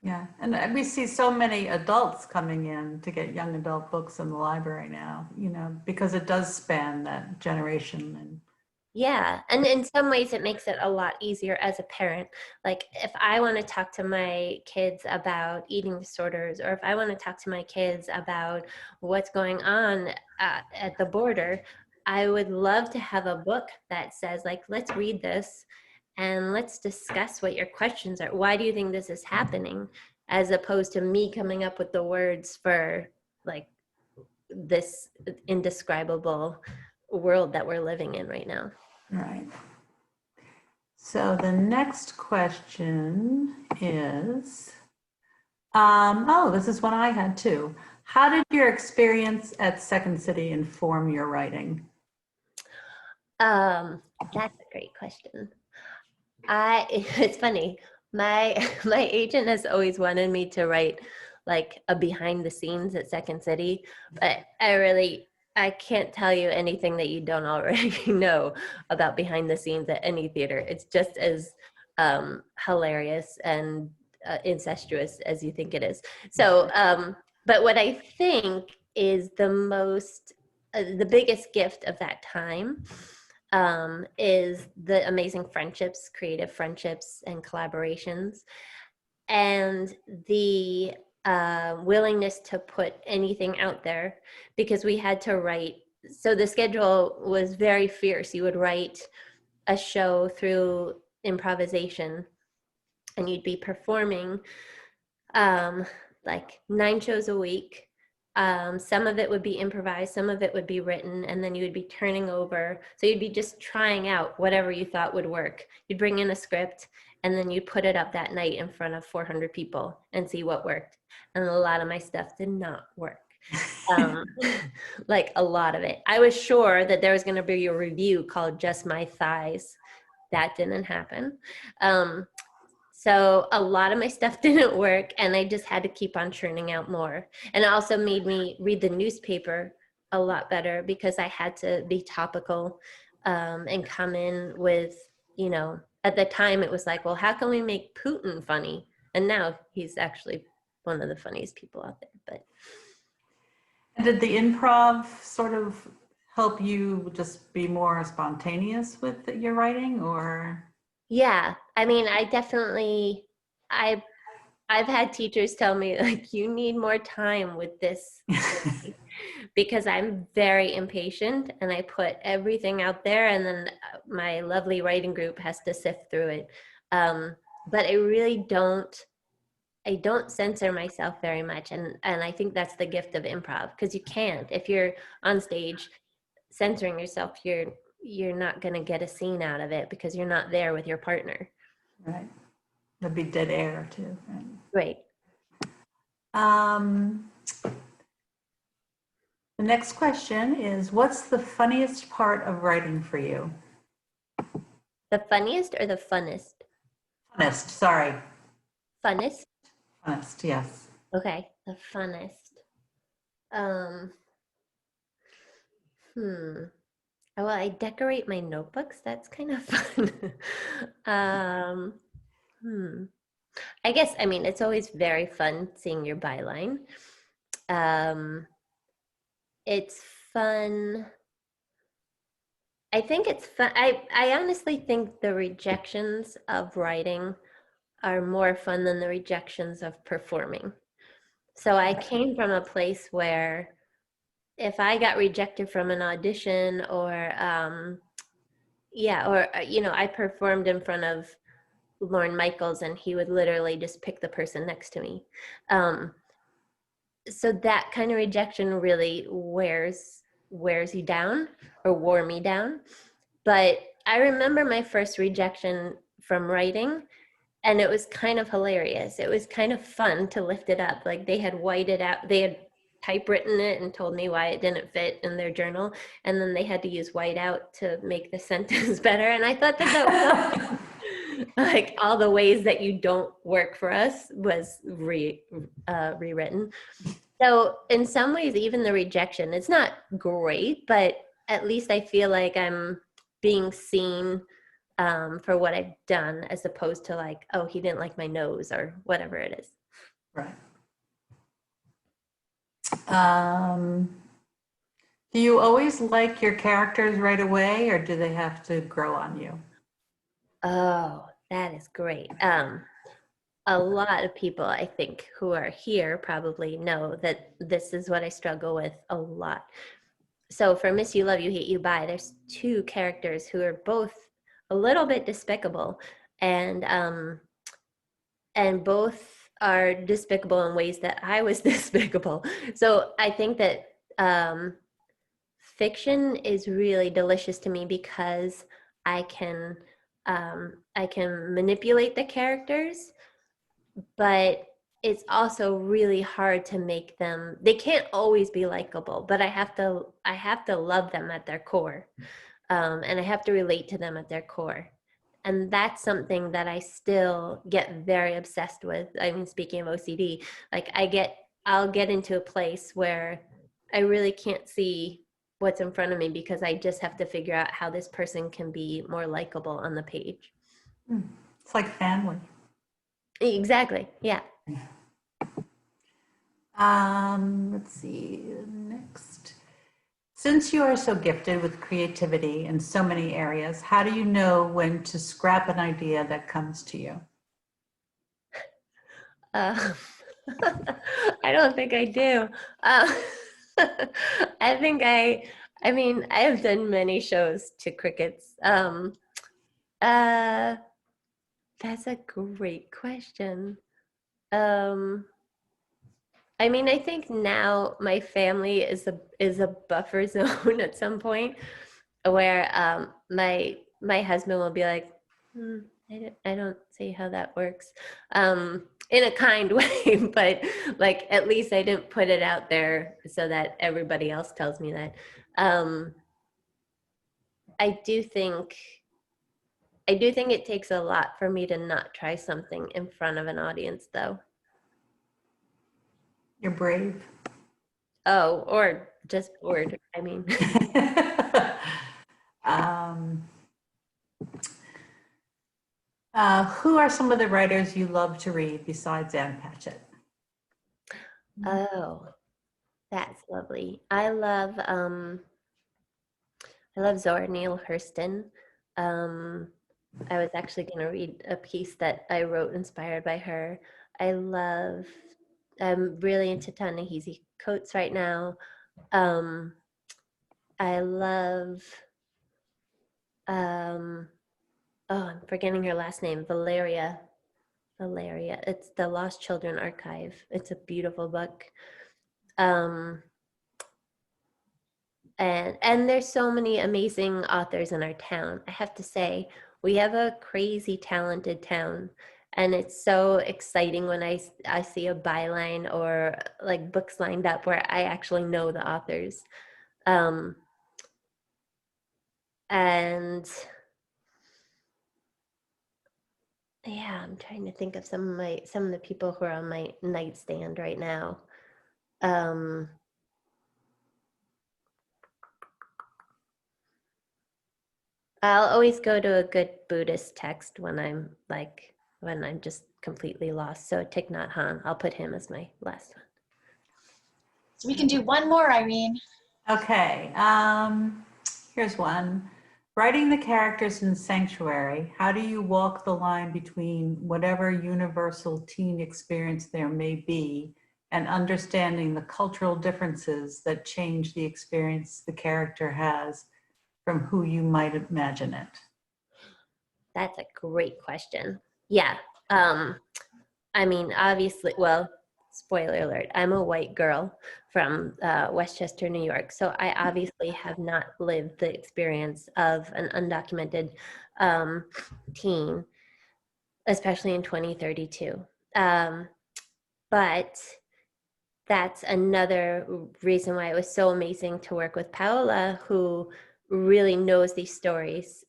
Yeah, and we see so many adults coming in to get young adult books in the library now, you know, because it does span that generation. And Yeah, and in some ways it makes it a lot easier as a parent. Like if I want to talk to my kids about eating disorders, or if I want to talk to my kids about what's going on at the border, I would love to have a book that says, like, let's read this and let's discuss what your questions are. Why do you think this is happening? As opposed to me coming up with the words for like this indescribable world that we're living in right now. right. So the next question is, oh, this is one I had too. How did your experience at Second City inform your writing? That's a great question. It's funny. My agent has always wanted me to write like a behind the scenes at Second City, but I can't tell you anything that you don't already know about behind the scenes at any theater. It's just as hilarious and incestuous as you think it is. So, but what I think is the biggest gift of that time is the amazing friendships, creative friendships and collaborations, and the willingness to put anything out there, because we had to write. So the schedule was very fierce. You would write a show through improvisation and you'd be performing like 9 shows a week. Some of it would be improvised, some of it would be written, and then you would be turning over. So you'd be just trying out whatever you thought would work. You'd bring in a script and then you'd put it up that night in front of 400 people and see what worked. And a lot of my stuff did not work. Like a lot of it. I was sure that there was going to be a review called Just My Thighs. That didn't happen. So a lot of my stuff didn't work, and I just had to keep on churning out more. And it also made me read the newspaper a lot better, because I had to be topical and come in with, you know, at the time it was like, well, how can we make Putin funny? And now he's actually one of the funniest people out there. But And did the improv sort of help you just be more spontaneous with your writing, or? yeah, I mean, I've had teachers tell me, like, you need more time with this because I'm very impatient and I put everything out there, and then my lovely writing group has to sift through it. But I don't censor myself very much. And I think that's the gift of improv, because you can't, if you're on stage censoring yourself, you're not going to get a scene out of it because you're not there with your partner. Right. There'd be dead air too. Right. The next question is, what's the funniest part of writing for you? The funniest or the funnest? Funnest, sorry. Funnest? Funnest, yes. Okay, the funnest. Well, I decorate my notebooks. That's kind of fun. I guess, I mean, it's always very fun seeing your byline. It's fun. I think it's fun. I honestly think the rejections of writing are more fun than the rejections of performing. So I came from a place where if I got rejected from an audition, or you know, I performed in front of Lorne Michaels and he would literally just pick the person next to me. So that kind of rejection really wears wears you down or wore me down. But I remember my first rejection from writing, and it was kind of hilarious. It was kind of fun to lift it up. Like they had whited out, they had typewritten it and told me why it didn't fit in their journal. And then they had to use whiteout to make the sentence better. And I thought that was like all the ways that you don't work for us was rewritten. So in some ways, even the rejection, it's not great, but at least I feel like I'm being seen for what I've done, as opposed to like, oh, he didn't like my nose or whatever it is. Right. Do you always like your characters right away, or do they have to grow on you? Oh, that is great. A lot of people, I think, who are here probably know that this is what I struggle with a lot. So for Miss You, Love You, Hate You, Bye, there's two characters who are both a little bit despicable, and both are despicable in ways that I was despicable. So I think that fiction is really delicious to me because I can manipulate the characters, but it's also really hard to make them, they can't always be likable, but I have to love them at their core. And I have to relate to them at their core. And that's something that I still get very obsessed with. I mean, speaking of OCD, like I'll get into a place where I really can't see what's in front of me because I just have to figure out how this person can be more likable on the page. It's like family. Exactly. Yeah. Let's see, next. Since you are so gifted with creativity in so many areas, how do you know when to scrap an idea that comes to you? I don't think I do. I mean, I have done many shows to crickets. That's a great question. I mean, I think now my family is a buffer zone at some point where my husband will be like, I don't see how that works, in a kind way, but like at least I didn't put it out there so that everybody else tells me that. I do think it takes a lot for me to not try something in front of an audience, though. You're brave. Oh, or just bored. I mean, who are some of the writers you love to read besides Ann Patchett? oh, that's lovely. I love Zora Neale Hurston. I was actually going to read a piece that I wrote inspired by her. I'm really into Ta-Nehisi Coates right now. I love, oh, I'm forgetting her last name, Valeria. It's the Lost Children Archive. It's a beautiful book. And there's so many amazing authors in our town. I have to say, we have a crazy talented town, and it's so exciting when I see a byline or like books lined up where I actually know the authors. And yeah, I'm trying to think of some of the people who are on my nightstand right now. I'll always go to a good Buddhist text when I'm just completely lost. So Thich Nhat Hanh, I'll put him as my last one. So we can do one more, Irene. Okay, here's one. Writing the characters in Sanctuary, how do you walk the line between whatever universal teen experience there may be and understanding the cultural differences that change the experience the character has from who you might imagine it? That's a great question. Yeah. I mean, obviously, well, spoiler alert, I'm a white girl from Westchester, New York. So I obviously have not lived the experience of an undocumented teen, especially in 2032. But that's another reason why it was so amazing to work with Paola, who really knows these stories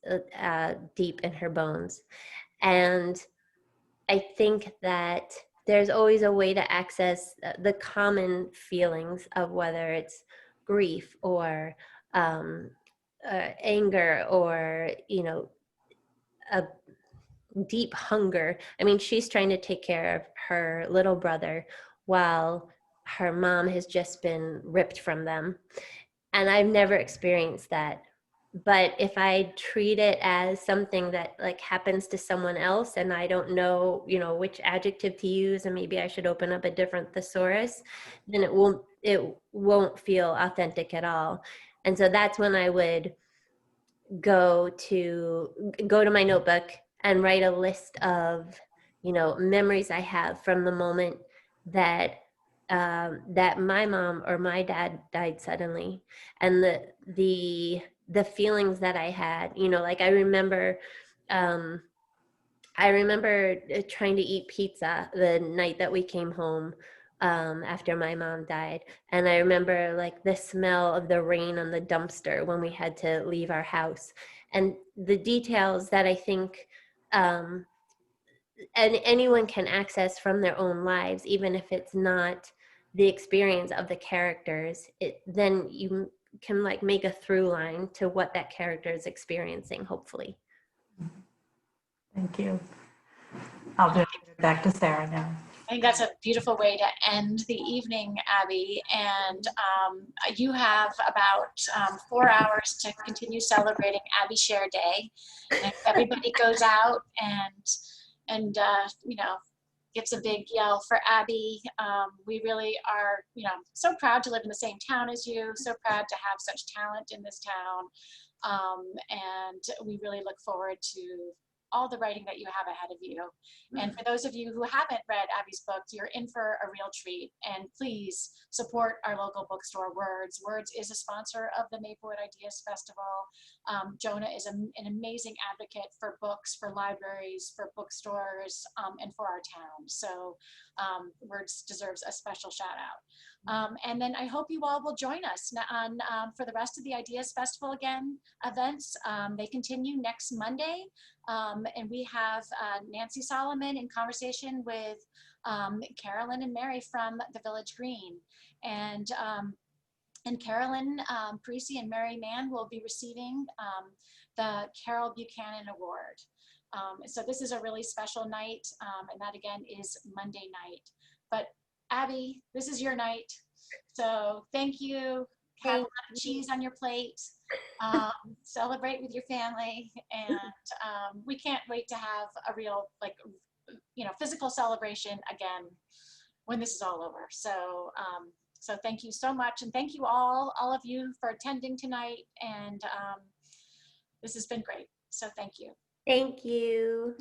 deep in her bones. And I think that there's always a way to access the common feelings of whether it's grief or anger or, you know, a deep hunger. I mean, she's trying to take care of her little brother while her mom has just been ripped from them. And I've never experienced that. But if I treat it as something that like happens to someone else and I don't know, you know, which adjective to use, and maybe I should open up a different thesaurus, then it won't feel authentic at all. And so that's when I would go to my notebook and write a list of, you know, memories I have from the moment that that my mom or my dad died suddenly, and the feelings that I had. You know, like I remember trying to eat pizza the night that we came home after my mom died. And I remember like the smell of the rain on the dumpster when we had to leave our house, and the details that I think and anyone can access from their own lives, even if it's not the experience of the characters. Then you can like make a through line to what that character is experiencing, hopefully. Thank you. I'll just give it back to Sarah now. I think that's a beautiful way to end the evening, Abby. And you have about 4 hours to continue celebrating Abby Sher Day. And if everybody goes out and you know, gives a big yell for Abby. We really are, you know, so proud to live in the same town as you, so proud to have such talent in this town. And we really look forward to all the writing that you have ahead of you. And for those of you who haven't read Abby's book, you're in for a real treat. And please support our local bookstore, Words. Words is a sponsor of the Maplewood Ideas Festival. Jonah is an amazing advocate for books, for libraries, for bookstores, and for our town. So Words deserves a special shout out. And then I hope you all will join us on for the rest of the Ideas Festival events. They continue next Monday. And we have Nancy Solomon in conversation with Carolyn and Mary from the Village Green. And Carolyn Parisi and Mary Mann will be receiving the Carol Buchanan Award. So this is a really special night, and that again is Monday night. But Abby, this is your night. So thank you. Have a lot of cheese on your plate. Celebrate with your family, and we can't wait to have a real, like, you know, physical celebration again when this is all over. So so thank you so much, and thank you all of you for attending tonight, and this has been great. So thank you. Thank you.